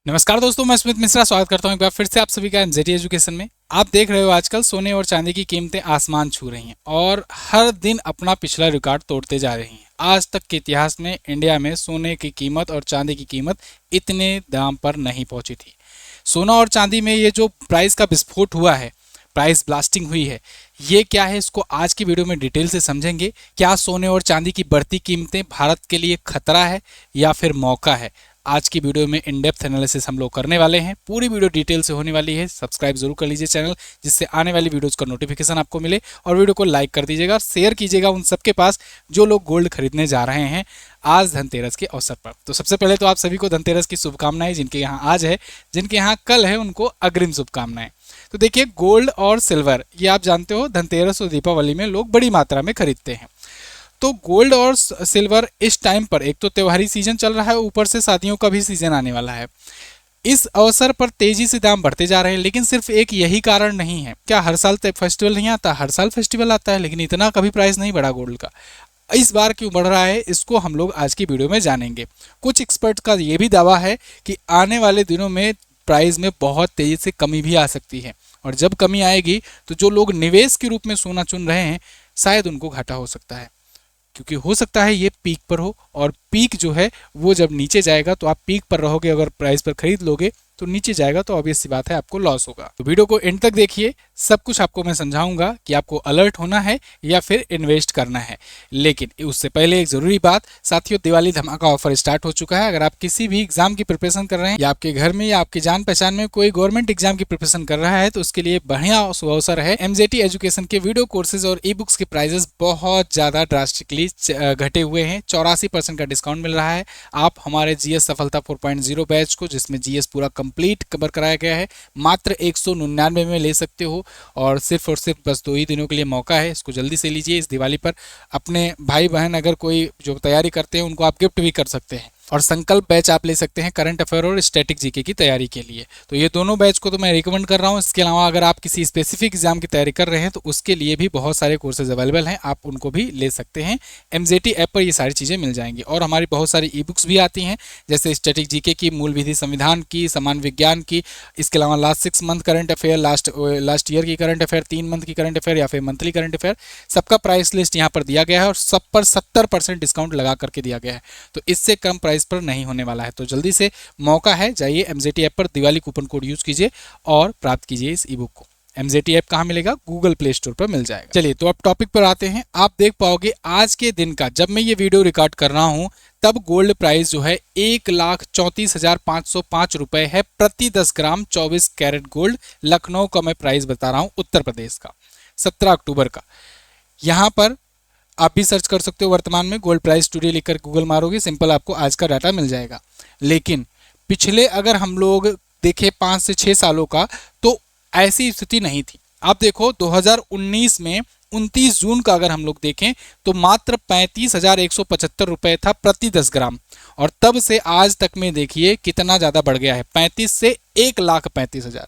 नमस्कार दोस्तों, मैं स्मित मिश्रा स्वागत करता हूं एक बार फिर से आप सभी का एमजेटी एजुकेशन में। आप देख रहे हो आजकल सोने और चांदी की कीमतें आसमान छू रही हैं और हर दिन अपना पिछला रिकॉर्ड तोड़ते जा रही हैं। आज तक के इतिहास में इंडिया में सोने की कीमत और चांदी की कीमत इतने दाम पर नहीं पहुंची थी। सोना और चांदी में ये जो प्राइस का विस्फोट हुआ है, प्राइस ब्लास्टिंग हुई है, ये क्या है इसको आज की वीडियो में डिटेल से समझेंगे। क्या सोने और चांदी की बढ़ती कीमतें भारत के लिए खतरा है या फिर मौका है? आज की वीडियो में इन डेप्थ एनालिसिस हम लोग करने वाले हैं। पूरी वीडियो डिटेल से होने वाली है। सब्सक्राइब जरूर कर लीजिए चैनल, जिससे आने वाली वीडियोस का नोटिफिकेशन आपको मिले, और वीडियो को लाइक कर दीजिएगा और शेयर कीजिएगा उन सबके पास जो लोग गोल्ड खरीदने जा रहे हैं आज धनतेरस के अवसर पर। तो सबसे पहले तो आप सभी को धनतेरस की शुभकामनाएं। जिनके यहाँ आज है, जिनके यहाँ कल है, उनको अग्रिम शुभकामनाएं। तो देखिए, गोल्ड और सिल्वर ये आप जानते हो धनतेरस और दीपावली में लोग बड़ी मात्रा में खरीदते हैं। तो गोल्ड और सिल्वर इस टाइम पर, एक तो त्योहारी सीजन चल रहा है, ऊपर से शादियों का भी सीजन आने वाला है, इस अवसर पर तेजी से दाम बढ़ते जा रहे हैं। लेकिन सिर्फ एक यही कारण नहीं है। क्या हर साल फेस्टिवल नहीं आता? हर साल फेस्टिवल आता है, लेकिन इतना कभी प्राइस नहीं बढ़ा गोल्ड का। इस बार क्यों बढ़ रहा है, इसको हम लोग आज की वीडियो में जानेंगे। कुछ एक्सपर्ट का ये भी दावा है कि आने वाले दिनों में प्राइस में बहुत तेजी से कमी भी आ सकती है, और जब कमी आएगी तो जो लोग निवेश के रूप में सोना चुन रहे हैं शायद उनको घाटा हो सकता है, क्योंकि हो सकता है ये पीक पर हो, और पीक जो है वो जब नीचे जाएगा तो आप पीक पर रहोगे, अगर प्राइस पर खरीद लोगे तो नीचे जाएगा तो ऑब्वियस सी बात है आपको लॉस होगा। तो वीडियो को एंड तक देखिए, सब कुछ आपको मैं समझाऊंगा कि आपको अलर्ट होना है या फिर इन्वेस्ट करना है। लेकिन उससे पहले एक जरूरी बात साथियों, दिवाली धमाका ऑफर स्टार्ट हो चुका है। अगर आप किसी भी एग्जाम की प्रिपरेशन कर रहे हैं, या आपके घर में या आपके जान पहचान में कोई गवर्नमेंट एग्जाम की प्रिपरेशन कर रहा है, तो उसके लिए बढ़िया अवसर है। एमजेटी एजुकेशन के वीडियो कोर्सेज और ई बुक्स के प्राइजेस बहुत ज्यादा ड्रास्टिकली घटे हुए हैं। 84% का डिस्काउंट मिल रहा है। आप हमारे जीएस सफलता 4.0 बैच को, जिसमें जीएस पूरा कंप्लीट कवर कराया गया है, मात्र 199 में ले सकते हो। और सिर्फ बस 2 ही दिनों के लिए मौका है, इसको जल्दी से लीजिए। इस दिवाली पर अपने भाई बहन अगर कोई जो तैयारी करते हैं उनको आप गिफ्ट भी कर सकते हैं। और संकल्प बैच आप ले सकते हैं करंट अफेयर और स्टैटिक जीके की तैयारी के लिए। तो ये दोनों बैच को तो मैं रिकमेंड कर रहा हूँ। इसके अलावा अगर आप किसी स्पेसिफिक एग्जाम की तैयारी कर रहे हैं तो उसके लिए भी बहुत सारे कोर्सेज अवेलेबल हैं, आप उनको भी ले सकते हैं। एमजेटी ऐप पर ये सारी चीज़ें मिल जाएंगी। और हमारी बहुत सारी ई बुक्स भी आती हैं, जैसे स्टैटिक जीके की, मूल विधि संविधान की, समान विज्ञान की। इसके अलावा last 6 month current affair, last year की करंट अफेयर, 3 मंथ की करंट अफेयर या फिर मंथली करंट अफेयर, सबका प्राइस लिस्ट यहाँ पर दिया गया है और सब पर 70% डिस्काउंट लगा करके दिया गया है। तो इससे कम प्राइस पर नहीं होने वाला है। तो जल्दी से मौका है, जाइए एमजेटी ऐप पर दिवाली कूपन कोड यूज कीजिए और प्राप्त कीजिए इस ई बुक को। एमजेटी ऐप कहाँ मिलेगा? गूगल प्ले स्टोर पर मिल जाएगा। चलिए तो अब टॉपिक पर आते हैं। आप देख पाओगे आज के दिन का, जब मैं ये वीडियो रिकॉर्ड कर रहा हूं तब गोल्ड प्राइस जो है 1,34,505 रुपए है प्रति 10 ग्राम 24 कैरेट गोल्ड। लखनऊ का मैं प्राइस बता रहा हूं, उत्तर प्रदेश का, 17 अक्टूबर का। यहां पर आप भी सर्च कर सकते हो, वर्तमान में गोल्ड प्राइस टुडे लिखकर गूगल मारोगे, सिंपल आपको आज का डाटा मिल जाएगा। लेकिन पिछले अगर हम लोग देखें 5 से 6 सालों का, तो ऐसी स्थिति नहीं थी। आप देखो 2019 में 29 जून का अगर हम लोग देखें तो मात्र 35,175 रुपए था प्रति 10 ग्राम, और तब से आज तक में देखिए कितना ज़्यादा बढ़ गया है। 35 से 1,35,000,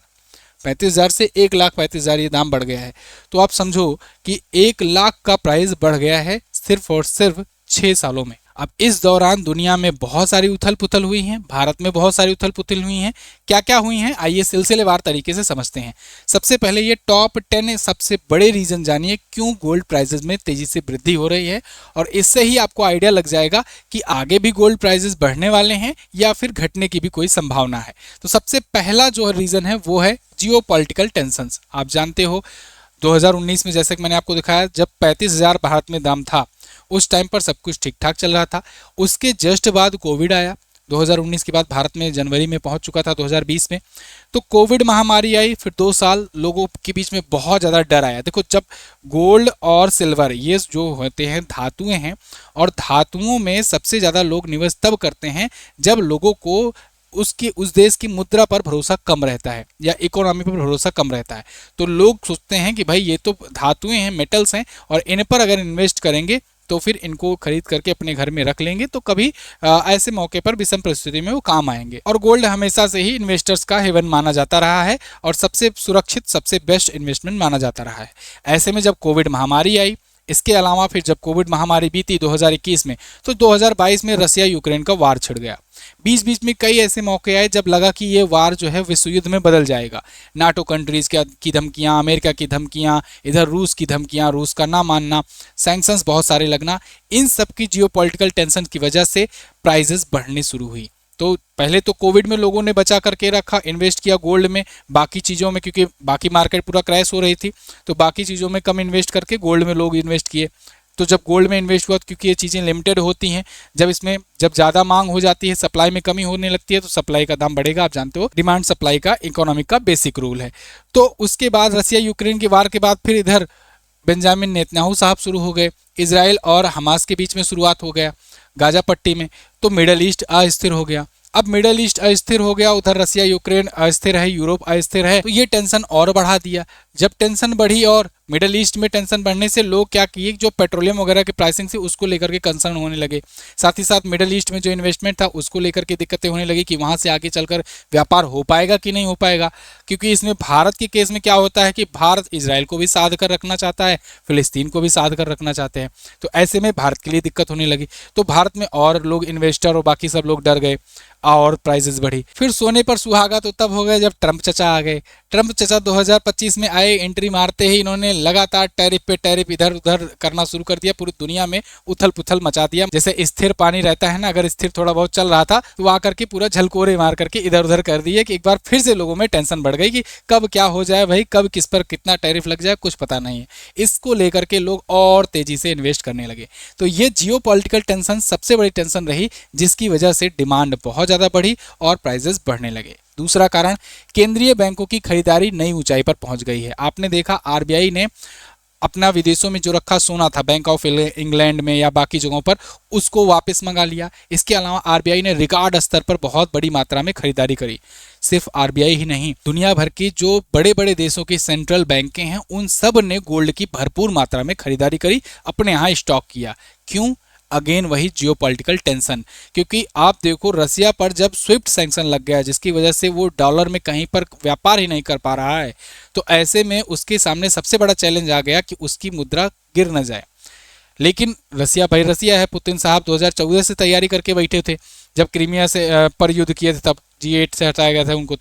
35,000 से 1,35,000 ये दाम बढ़ गया है। तो आप समझो कि 1,00,000 का प्राइस बढ़ गया है सिर्फ और सिर्फ 6 सालों में। अब इस दौरान दुनिया में बहुत सारी उथल पुथल हुई हैं, भारत में बहुत सारी उथल पुथल हुई हैं। क्या क्या हुई हैं, आइए सिलसिलेवार तरीके से समझते हैं। सबसे पहले ये टॉप 10 सबसे बड़े रीजन जानिए क्यों गोल्ड प्राइसेस में तेजी से वृद्धि हो रही है, और इससे ही आपको आइडिया लग जाएगा कि आगे भी गोल्ड प्राइसेस बढ़ने वाले हैं या फिर घटने की भी कोई संभावना है। तो सबसे पहला जो रीजन है वो है जियोपॉलिटिकल टेंशंस। आप जानते हो 2019 में, जैसे कि मैंने आपको दिखाया, जब 35,000 भारत में दाम था, उस टाइम पर सब कुछ ठीक ठाक चल रहा था। उसके जस्ट बाद कोविड आया। 2019 के बाद भारत में जनवरी में पहुंच चुका था 2020 में। तो कोविड महामारी आई, फिर 2 साल लोगों के बीच में बहुत ज़्यादा डर आया। देखो, जब गोल्ड और सिल्वर ये जो होते हैं धातुएं हैं, और धातुओं में सबसे ज़्यादा लोग निवेश तब करते हैं जब लोगों को उस देश की मुद्रा पर भरोसा कम रहता है या इकोनॉमी पर भरोसा कम रहता है। तो लोग सोचते हैं कि भाई ये तो धातुएं हैं, मेटल्स हैं, और इन पर अगर इन्वेस्ट करेंगे तो फिर इनको खरीद करके अपने घर में रख लेंगे, तो कभी ऐसे मौके पर विषम परिस्थिति में वो काम आएंगे। और गोल्ड हमेशा से ही इन्वेस्टर्स का हेवन माना जाता रहा है और सबसे सुरक्षित, सबसे बेस्ट इन्वेस्टमेंट माना जाता रहा है। ऐसे में जब कोविड महामारी आई, इसके अलावा फिर जब कोविड महामारी बीती 2021 में, तो 2022 में रसिया यूक्रेन का वार छिड़ गया। बीच बीच में कई ऐसे मौके आए जब लगा कि ये वार जो है विश्व युद्ध में बदल जाएगा। नाटो कंट्रीज की धमकियां, अमेरिका की धमकियां, इधर रूस की धमकियां, रूस का ना मानना, सैंक्शंस बहुत सारे लगना, इन सब की जियोपॉलिटिकल टेंशन की वजह से प्राइजेस बढ़नी शुरू हुई। तो पहले तो कोविड में लोगों ने बचा करके रखा, इन्वेस्ट किया गोल्ड में, बाकी चीज़ों में, क्योंकि बाकी मार्केट पूरा क्रैश हो रही थी, तो बाकी चीज़ों में कम इन्वेस्ट करके गोल्ड में लोग इन्वेस्ट किए। तो जब गोल्ड में इन्वेस्ट हुआ, क्योंकि ये चीज़ें लिमिटेड होती हैं, जब ज़्यादा मांग हो जाती है, सप्लाई में कमी होने लगती है, तो सप्लाई का दाम बढ़ेगा। आप जानते हो डिमांड सप्लाई का इकोनॉमिक का बेसिक रूल है। तो उसके बाद रसिया यूक्रेन के वार के बाद फिर इधर बेंजामिन नेतन्याहू साहब शुरू हो गए, इजराइल और हमास के बीच में शुरुआत हो गया गाजा पट्टी में, तो मिडल ईस्ट अस्थिर हो गया। अब मिडल ईस्ट अस्थिर हो गया, उधर रसिया यूक्रेन अस्थिर है, यूरोप अस्थिर है, तो ये टेंशन और बढ़ा दिया। जब टेंशन बढ़ी और मिडल ईस्ट में टेंशन बढ़ने से लोग क्या किए, जो पेट्रोलियम वगैरह की प्राइसिंग थी उसको लेकर के कंसर्न होने लगे। साथ ही साथ मिडल ईस्ट में जो इन्वेस्टमेंट था उसको लेकर के दिक्कतें होने लगी कि वहाँ से आगे चलकर व्यापार हो पाएगा कि नहीं हो पाएगा। क्योंकि इसमें भारत के केस में क्या होता है कि भारत इजराइल को भी साध कर रखना चाहता है, फिलिस्तीन को भी साध कर रखना चाहते हैं, तो ऐसे में भारत के लिए दिक्कत होने लगी। तो भारत में और लोग इन्वेस्टर और बाकी सब लोग डर गए और प्राइसेस बढ़ी। फिर सोने पर सुहागा तो तब हो गया जब ट्रंप चचा आ गए। ट्रंप चचा 2025 में आए, एंट्री मारते ही इन्होंने लगातार टैरिफ पे टैरिफ इधर उधर करना शुरू कर दिया, पूरी दुनिया में उथल पुथल मचा दिया। जैसे स्थिर पानी रहता है ना, अगर स्थिर थोड़ा बहुत चल रहा था तो आकर के पूरा झलकोरे मार करके इधर उधर कर दिए कि एक बार फिर से लोगों में टेंशन बढ़ गई कि कब क्या हो जाए भाई, कब किस पर कितना टैरिफ लग जाए, कुछ पता नहीं है। इसको लेकर के लोग और तेजी से इन्वेस्ट करने लगे। तो ये जियोपॉलिटिकल टेंशन सबसे बड़ी टेंशन रही, जिसकी वजह से डिमांड बहुत ज़्यादा बढ़ी और प्राइसेस बढ़ने लगे। दूसरा कारण, केंद्रीय बैंकों की खरीदारी नई ऊंचाई पर पहुंच गई है। आपने देखा आरबीआई ने अपना विदेशों में जो रखा सोना था बैंक ऑफ इंग्लैंड में या बाकी जगहों पर, उसको वापस मंगा लिया। इसके अलावा आरबीआई ने रिकॉर्ड स्तर पर बहुत बड़ी मात्रा में खरीदारी करी। सिर्फ आरबीआई ही नहीं, दुनिया भर की जो बड़े बड़े देशों की सेंट्रल बैंकें हैं उन सब ने गोल्ड की भरपूर मात्रा में खरीदारी करी, अपने यहाँ स्टॉक किया। क्यों? अगेन वही जियोपॉलिटिकल टेंशन। क्योंकि आप देखो रसिया पर जब स्विफ्ट सैंक्शन लग गया, जिसकी वजह से वो डॉलर में कहीं पर व्यापार ही नहीं कर पा रहा है, तो ऐसे में उसके सामने सबसे बड़ा चैलेंज आ गया कि उसकी मुद्रा गिर न जाए। लेकिन रसिया भाई रसिया है, पुतिन साहब 2014 से तैयारी करके बैठे थे, जब क्रीमिया से पर युद्ध किए थे, तब G8 से हटाया गया था उनको,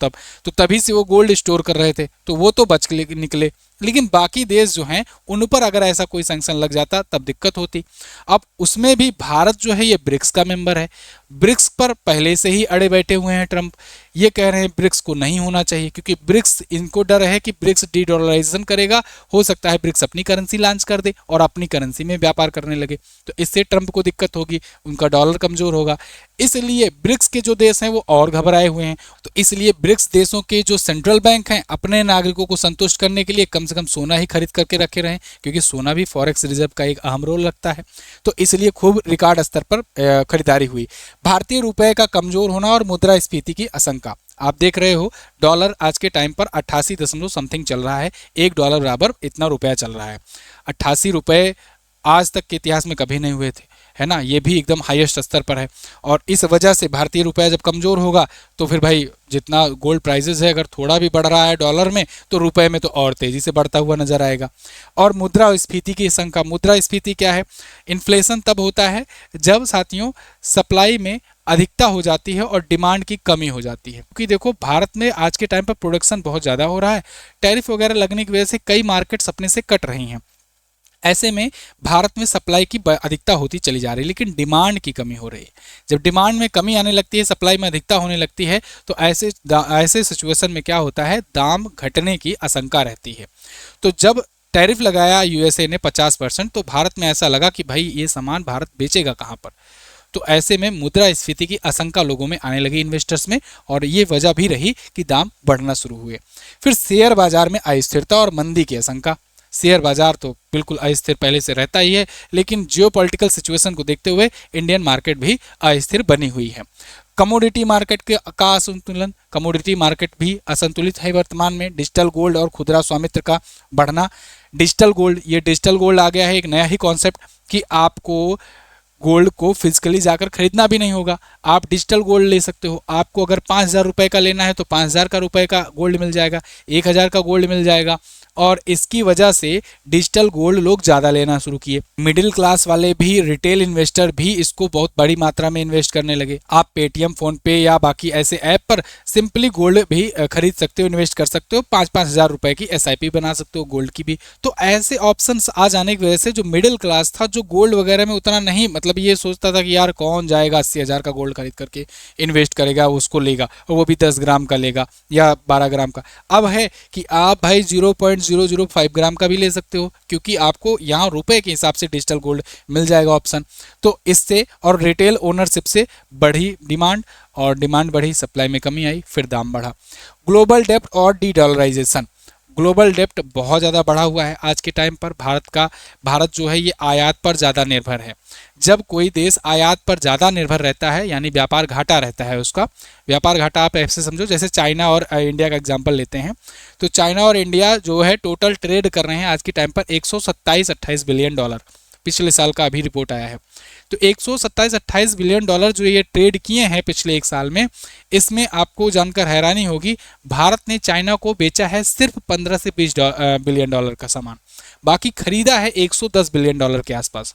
तभी से वो गोल्ड स्टोर कर रहे थे, तो वो तो बच निकले। लेकिन बाकी देश जो हैं उन पर अगर ऐसा कोई सैंक्शन लग जाता तब दिक्कत होती। अब उसमें भी भारत जो है ये ब्रिक्स का मेंबर है, ब्रिक्स पर पहले से ही अड़े बैठे हुए हैं ट्रंप। ये कह रहे हैं ब्रिक्स को नहीं होना चाहिए, क्योंकि ब्रिक्स, इनको डर है कि ब्रिक्स डी डॉलराइजेशन करेगा, हो सकता है ब्रिक्स अपनी करेंसी लॉन्च कर दे और अपनी करेंसी में व्यापार करने लगे, तो इससे ट्रंप को दिक्कत होगी, उनका डॉलर कमजोर होगा। इसलिए ब्रिक्स के जो देश हैं वो और घबराए हुए हैं। तो इसलिए ब्रिक्स देशों के जो सेंट्रल बैंक हैं अपने नागरिकों को संतुष्ट करने के लिए कम से कम सोना ही खरीद करके रखे रहें, क्योंकि सोना भी फॉरेक्स रिजर्व का एक अहम रोल रखता है। तो इसलिए खूब रिकॉर्ड स्तर पर खरीदारी हुई। भारतीय रुपए का कमजोर होना और मुद्रास्फीति की आशंका, आप देख रहे हो डॉलर आज के टाइम पर 88 दशमलव समथिंग चल रहा है, $1 बराबर इतना रुपया चल रहा है। 88 रुपये आज तक के इतिहास में कभी नहीं हुए थे, है ना, ये भी एकदम हाईएस्ट स्तर पर है। और इस वजह से भारतीय रुपया जब कमज़ोर होगा तो फिर भाई जितना गोल्ड प्राइसेस है अगर थोड़ा भी बढ़ रहा है डॉलर में, तो रुपए में तो और तेज़ी से बढ़ता हुआ नजर आएगा। और मुद्रास्फीति की आशंका, मुद्रास्फीति क्या है? इन्फ्लेशन तब होता है जब साथियों सप्लाई में अधिकता हो जाती है और डिमांड की कमी हो जाती है। क्योंकि देखो भारत में आज के टाइम पर प्रोडक्शन बहुत ज़्यादा हो रहा है, टैरिफ वगैरह लगने की वजह से कई मार्केट्स अपने से कट रही हैं। ऐसे में भारत में सप्लाई की अधिकता होती चली जा रही है, लेकिन डिमांड की कमी हो रही है। जब डिमांड में कमी आने लगती है, सप्लाई में अधिकता होने लगती है, तो ऐसे सिचुएशन में क्या होता है, दाम घटने की आशंका रहती है। तो जब टैरिफ लगाया यूएसए ने 50%, तो भारत में ऐसा लगा कि भाई ये सामान भारत बेचेगा कहाँ पर। तो ऐसे में मुद्रास्फीति की आशंका लोगों में आने लगी, इन्वेस्टर्स में, और ये वजह भी रही कि दाम बढ़ना शुरू हुए। फिर शेयर बाजार में अस्थिरता और मंदी की आशंका। शेयर बाजार तो बिल्कुल अस्थिर पहले से रहता ही है, लेकिन जियोपॉलिटिकल सिचुएशन को देखते हुए इंडियन मार्केट भी अस्थिर बनी हुई है। कमोडिटी मार्केट का असंतुलन, कमोडिटी मार्केट भी असंतुलित है वर्तमान में। डिजिटल गोल्ड और खुदरा स्वामित्व का बढ़ना। डिजिटल गोल्ड, ये डिजिटल गोल्ड आ गया है, एक नया ही कॉन्सेप्ट कि आपको गोल्ड को फिजिकली जाकर खरीदना भी नहीं होगा, आप डिजिटल गोल्ड ले सकते हो। आपको अगर 5,000 रुपये का लेना है तो 5,000 का रुपये का गोल्ड मिल जाएगा, 1,000 का गोल्ड मिल जाएगा। और इसकी वजह से डिजिटल गोल्ड लोग ज़्यादा लेना शुरू किए। मिडिल क्लास वाले भी, रिटेल इन्वेस्टर भी इसको बहुत बड़ी मात्रा में इन्वेस्ट करने लगे। आप पेटीएम, फोन पे या बाकी ऐसे ऐप पर सिंपली गोल्ड भी खरीद सकते हो, इन्वेस्ट कर सकते हो। 5-5 हज़ार रुपए की एसआईपी बना सकते हो गोल्ड की भी। तो ऐसे ऑप्शंस आ जाने की वजह से जो मिडिल क्लास था, जो गोल्ड वगैरह में उतना नहीं, मतलब ये सोचता था कि यार कौन जाएगा 80,000 का गोल्ड खरीद करके इन्वेस्ट करेगा, उसको लेगा, और वो भी 10 ग्राम का लेगा या 12 ग्राम का। अब है कि आप भाई 0.005 ग्राम का भी ले सकते हो, क्योंकि आपको यहाँ रुपए के हिसाब से डिजिटल गोल्ड मिल जाएगा ऑप्शन। तो इससे और रिटेल ओनरशिप से बढ़ी डिमांड, और डिमांड बढ़ी, सप्लाई में कमी आई, फिर दाम बढ़ा। ग्लोबल डेब्ट और डी डॉलराइजेशन। ग्लोबल डेब्ट बहुत ज़्यादा बढ़ा हुआ है आज के टाइम पर। भारत जो है ये आयात पर ज़्यादा निर्भर है। जब कोई देश आयात पर ज़्यादा निर्भर रहता है, यानी व्यापार घाटा रहता है उसका, व्यापार घाटा आप ऐसे समझो जैसे चाइना और इंडिया का एग्जांपल लेते हैं, तो चाइना और इंडिया जो है टोटल ट्रेड कर रहे हैं आज के टाइम पर 127-28 बिलियन डॉलर, पिछले साल का अभी रिपोर्ट आया है। तो 127-28 बिलियन डॉलर जो ये ट्रेड किए हैं पिछले एक साल में, इसमें आपको जानकर हैरानी होगी भारत ने चाइना को बेचा है सिर्फ 15 से 20 बिलियन डॉलर का सामान, बाकी खरीदा है 110 बिलियन डॉलर के आसपास।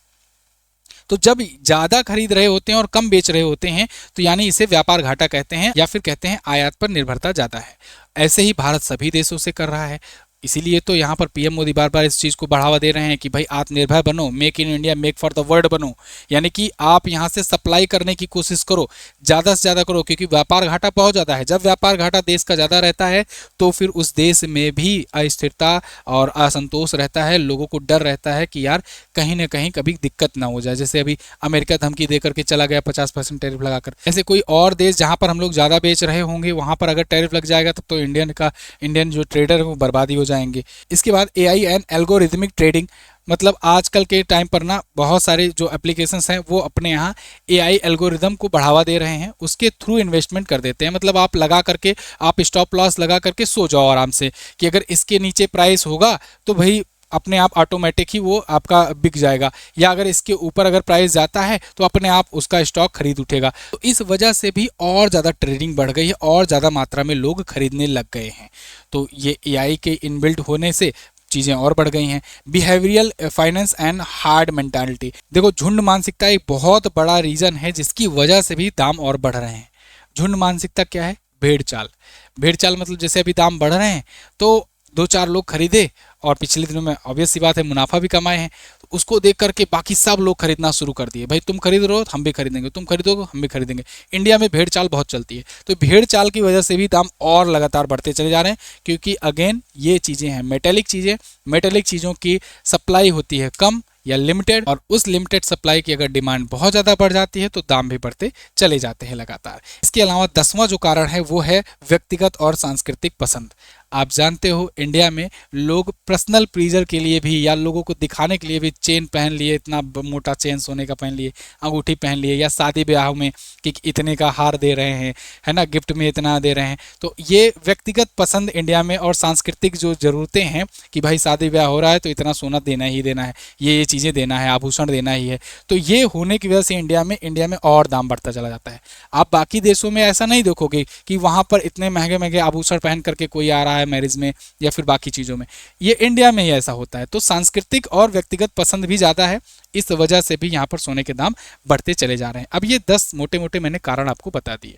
तो जब ज़्यादा खरीद रहे होते हैं और कम बेच रहे होते हैं, तो यानी इसे व्यापार घाटा कहते हैं, या फिर कहते हैं आयात पर निर्भरता ज़्यादा है। ऐसे ही भारत सभी देशों से कर रहा है। इसीलिए तो यहाँ पर पीएम मोदी बार बार इस चीज़ को बढ़ावा दे रहे हैं कि भाई आत्मनिर्भर बनो, make in India, make for the world बनो, यानी कि आप यहाँ से सप्लाई करने की कोशिश करो, ज़्यादा से ज़्यादा करो, क्योंकि व्यापार घाटा बहुत ज़्यादा है। जब व्यापार घाटा देश का ज़्यादा रहता है तो फिर उस देश में भी अस्थिरता और असंतोष रहता है, लोगों को डर रहता है कि यार कहीं ना कहीं कभी दिक्कत ना हो जाए। जैसे अभी अमेरिका धमकी दे करके चला गया 50% टैरिफ लगाकर, ऐसे कोई और देश जहाँ पर हम लोग ज़्यादा बेच रहे होंगे वहाँ पर अगर टैरिफ लग जाएगा तब तो इंडियन जो ट्रेडर है वो बर्बादी हो जाएंगे। इसके बाद एआई एंड एल्गोरिथमिक ट्रेडिंग, मतलब आजकल के टाइम पर ना बहुत सारे जो एप्लीकेशंस हैं वो अपने यहाँ एआई एल्गोरिदम को बढ़ावा दे रहे हैं, उसके थ्रू इन्वेस्टमेंट कर देते हैं। मतलब आप लगा करके, आप स्टॉप लॉस लगा करके सो जाओ आराम से कि अगर इसके नीचे प्राइस होगा तो भाई अपने आप ऑटोमेटिक ही वो आपका बिक जाएगा, या अगर इसके ऊपर अगर प्राइस जाता है तो अपने आप उसका स्टॉक खरीद उठेगा। तो इस वजह से भी और ज़्यादा ट्रेडिंग बढ़ गई है और ज़्यादा मात्रा में लोग खरीदने लग गए हैं। तो ये एआई के इनबिल्ट होने से चीज़ें और बढ़ गई हैं। Behavioural finance and hard mentality, देखो झुंड मानसिकता एक बहुत बड़ा रीज़न है जिसकी वजह से भी दाम और बढ़ रहे हैं। झुंड मानसिकता क्या है? भेड़ चाल। भेड़ चाल मतलब जैसे अभी दाम बढ़ रहे हैं तो 2-4 लोग खरीदे और पिछले दिनों में ऑब्वियस सी बात है मुनाफा भी कमाए हैं, तो उसको देख करके बाकी सब लोग खरीदना शुरू कर दिए। भाई तुम खरीद रहे हो हम भी खरीदेंगे, तुम खरीदोगे हम भी खरीदेंगे। इंडिया में भेड़ चाल बहुत चलती है, तो भेड़ चाल की वजह से भी दाम और लगातार बढ़ते चले जा रहे हैं, क्योंकि अगेन ये चीज़ें हैं मेटेलिक चीज़ें, मेटेलिक चीज़ों की सप्लाई होती है कम या लिमिटेड, और उस लिमिटेड सप्लाई की अगर डिमांड बहुत ज़्यादा बढ़ जाती है तो दाम भी बढ़ते चले जाते हैं लगातार। इसके अलावा 10वां जो कारण है वो है व्यक्तिगत और सांस्कृतिक पसंद। आप जानते हो इंडिया में लोग पर्सनल प्लीजर के लिए भी या लोगों को दिखाने के लिए भी चेन पहन लिए, इतना मोटा चेन सोने का पहन लिए, अंगूठी पहन लिए, या शादी ब्याह में कि इतने का हार दे रहे हैं, है ना, गिफ्ट में इतना दे रहे हैं। तो ये व्यक्तिगत पसंद इंडिया में और सांस्कृतिक जो ज़रूरतें हैं कि भाई शादी ब्याह हो रहा है तो इतना सोना देना ही देना है, ये चीज़ें देना है, आभूषण देना ही है, तो ये होने की वजह से इंडिया में और दाम बढ़ता चला जाता है। आप बाकी देशों में ऐसा नहीं देखोगे कि वहाँ पर इतने महंगे महंगे आभूषण पहन करके कोई आ रहा है मैरिज में या फिर बाकी चीज़ों में, ये इंडिया में ही ऐसा होता है। तो सांस्कृतिक और व्यक्तिगत पसंद भी ज़्यादा है, इस वजह से भी यहाँ पर सोने के दाम बढ़ते चले जा रहे हैं। अब ये 10 मोटे मोटे मैंने कारण आपको बता दिए।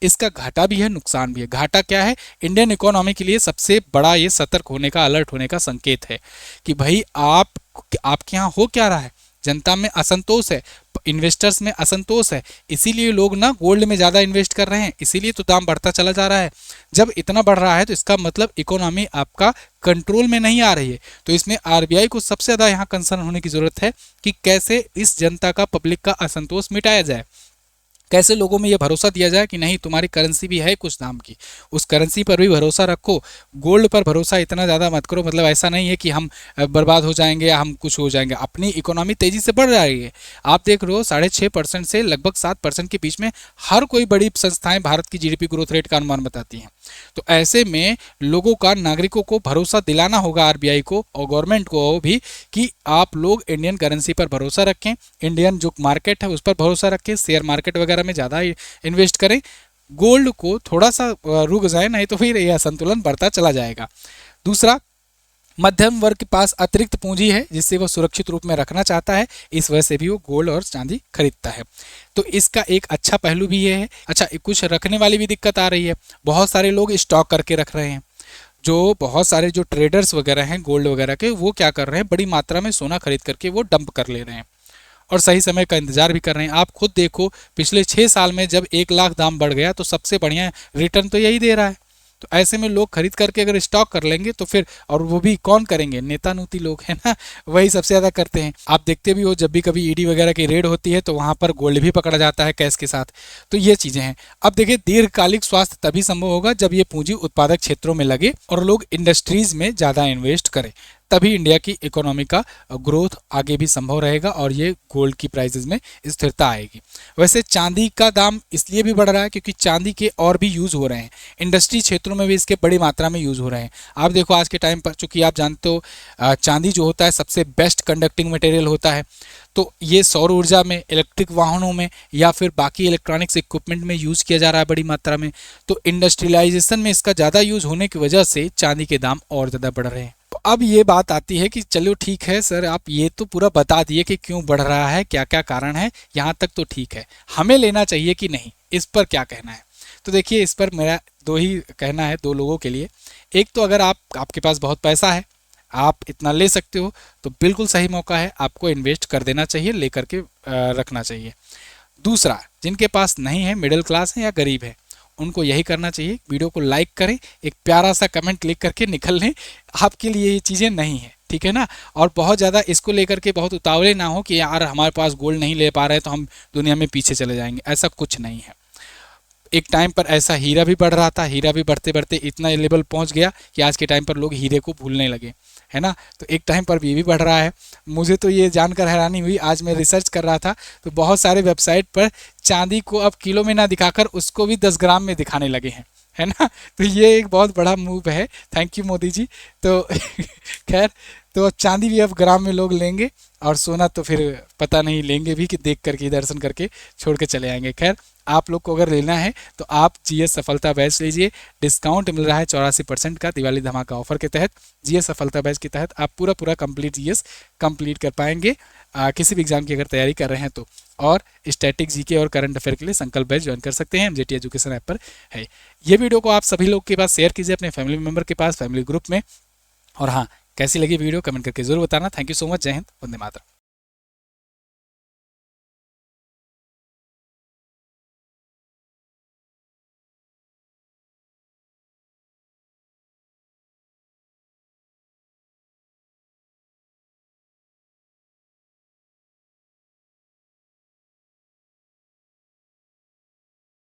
इसका घाटा भी है, नुकसान भी है। घाटा क्या है? इंडियन इकोनॉमी के लिए सबसे बड़ा ये सतर्क होने का, अलर्ट होने का संकेत है कि भाई आपके यहाँ हो क्या रहा है। जनता में असंतोष है, इन्वेस्टर्स में असंतोष है, इसीलिए लोग ना गोल्ड में ज़्यादा इन्वेस्ट कर रहे हैं, इसीलिए तो दाम बढ़ता चला जा रहा है। जब इतना बढ़ रहा है तो इसका मतलब इकोनॉमी आपका कंट्रोल में नहीं आ रही है। तो इसमें आरबीआई को सबसे ज़्यादा यहाँ कंसर्न होने की ज़रूरत है कि कैसे इस जनता का, पब्लिक का असंतोष मिटाया जाए, कैसे लोगों में ये भरोसा दिया जाए कि नहीं तुम्हारी करेंसी भी है कुछ दाम की, उस करेंसी पर भी भरोसा रखो, गोल्ड पर भरोसा इतना ज़्यादा मत करो। मतलब ऐसा नहीं है कि हम बर्बाद हो जाएंगे या हम कुछ हो जाएंगे। अपनी इकोनॉमी तेज़ी से बढ़ रही है, आप देख रहे हो 6.5% से लगभग 7% के बीच में हर कोई बड़ी संस्थाएं भारत की जीडीपी ग्रोथ रेट का अनुमान बताती हैं। तो ऐसे में लोगों का, नागरिकों को भरोसा दिलाना होगा आरबीआई को और गवर्नमेंट को भी कि आप लोग इंडियन करेंसी पर भरोसा रखें, इंडियन जो मार्केट है उस पर भरोसा रखें, शेयर मार्केट वगैरह में ज़्यादा इन्वेस्ट करें, गोल्ड को थोड़ा सा रुक जाए, नहीं तो फिर यह संतुलन बढ़ता चला जाएगा। दूसरा, मध्यम वर्ग के पास अतिरिक्त पूंजी है जिससे वो सुरक्षित रूप में रखना चाहता है, इस वजह से भी वो गोल्ड और चांदी खरीदता है। तो इसका एक अच्छा पहलू भी ये है। अच्छा, कुछ रखने वाली भी दिक्कत आ रही है, बहुत सारे लोग स्टॉक करके रख रहे हैं। जो बहुत सारे जो ट्रेडर्स वगैरह हैं गोल्ड वगैरह के, वो क्या कर रहे हैं, बड़ी मात्रा में सोना खरीद करके वो डंप कर ले रहे हैं और सही समय का इंतजार भी कर रहे हैं। आप खुद देखो, पिछले 6 साल में जब 1 लाख दाम बढ़ गया तो सबसे बढ़िया रिटर्न तो यही दे रहा है। तो ऐसे में लोग खरीद करके अगर स्टॉक कर लेंगे तो फिर, और वो भी कौन करेंगे, नेता नूती लोग हैं ना, वही सबसे ज़्यादा करते हैं। आप देखते भी हो जब भी कभी ईडी वगैरह की रेड होती है तो वहाँ पर गोल्ड भी पकड़ा जाता है कैश के साथ। तो ये चीज़ें हैं। अब देखिए, दीर्घकालिक स्वास्थ्य तभी संभव होगा जब ये पूंजी उत्पादक क्षेत्रों में लगे और लोग इंडस्ट्रीज में ज़्यादा इन्वेस्ट करें, तभी इंडिया की इकोनॉमी का ग्रोथ आगे भी संभव रहेगा और ये गोल्ड की प्राइसेस में स्थिरता आएगी। वैसे चांदी का दाम इसलिए भी बढ़ रहा है क्योंकि चांदी के और भी यूज़ हो रहे हैं, इंडस्ट्री क्षेत्रों में भी इसके बड़ी मात्रा में यूज़ हो रहे हैं। आप देखो आज के टाइम पर, चूंकि आप जानते हो चांदी जो होता है सबसे बेस्ट कंडक्टिंग मटेरियल होता है, तो ये सौर ऊर्जा में, इलेक्ट्रिक वाहनों में या फिर बाकी इलेक्ट्रॉनिक्स इक्विपमेंट में यूज़ किया जा रहा है बड़ी मात्रा में। तो इंडस्ट्रियलाइजेशन में इसका ज़्यादा यूज़ होने की वजह से चांदी के दाम और ज़्यादा बढ़ रहे हैं। तो अब ये बात आती है कि चलो ठीक है सर, आप ये तो पूरा बता दिए कि क्यों बढ़ रहा है, क्या क्या कारण है, यहाँ तक तो ठीक है, हमें लेना चाहिए कि नहीं, इस पर क्या कहना है? तो देखिए, इस पर मेरा दो ही कहना है, दो लोगों के लिए। एक तो अगर आपके पास बहुत पैसा है, आप इतना ले सकते हो, तो बिल्कुल सही मौका है, आपको इन्वेस्ट कर देना चाहिए, लेकर के रखना चाहिए। दूसरा, जिनके पास नहीं है, मिडिल क्लास है या गरीब है, उनको यही करना चाहिए, वीडियो को लाइक करें, एक प्यारा सा कमेंट लिख करके निकल लें, आपके लिए ये चीज़ें नहीं है, ठीक है ना। और बहुत ज़्यादा इसको लेकर के बहुत उतावले ना हो कि यार हमारे पास गोल्ड नहीं ले पा रहे तो हम दुनिया में पीछे चले जाएंगे, ऐसा कुछ नहीं है। एक टाइम पर ऐसा हीरा भी बढ़ रहा था, हीरा भी बढ़ते बढ़ते इतना लेवल पहुंच गया कि आज के टाइम पर लोग हीरे को भूलने लगे, है ना। तो एक टाइम पर ये भी बढ़ रहा है। मुझे तो ये जानकर हैरानी हुई, आज मैं रिसर्च कर रहा था तो बहुत सारे वेबसाइट पर चांदी को अब किलो में ना दिखाकर उसको भी 10 ग्राम में दिखाने लगे हैं, है ना। तो ये एक बहुत बड़ा मूव है, थैंक यू मोदी जी। तो खैर, तो चांदी भी अब ग्राम में लोग लेंगे और सोना तो फिर पता नहीं लेंगे भी कि देख करके, दर्शन करके छोड़ के चले आएंगे। खैर, आप लोग को अगर लेना है तो आप जीएस सफलता बैच लीजिए, डिस्काउंट मिल रहा है 84% का दिवाली धमाका ऑफर के तहत। जीएस सफलता बैच के तहत आप पूरा कंप्लीट जीएस कंप्लीट कर पाएंगे, किसी भी एग्जाम की अगर तैयारी कर रहे हैं तो। और स्टैटिक जीके और करंट अफेयर के लिए संकल्प बैच ज्वाइन कर सकते हैं, एमजेटी एजुकेशन ऐप पर है। ये वीडियो को आप सभी लोग के पास शेयर कीजिए, अपने फैमिली मेंबर के पास, फैमिली ग्रुप में। और हाँ, कैसी लगी वीडियो कमेंट करके जरूर बताना। Thank you so much. जय हिंद, वंदे मातरम।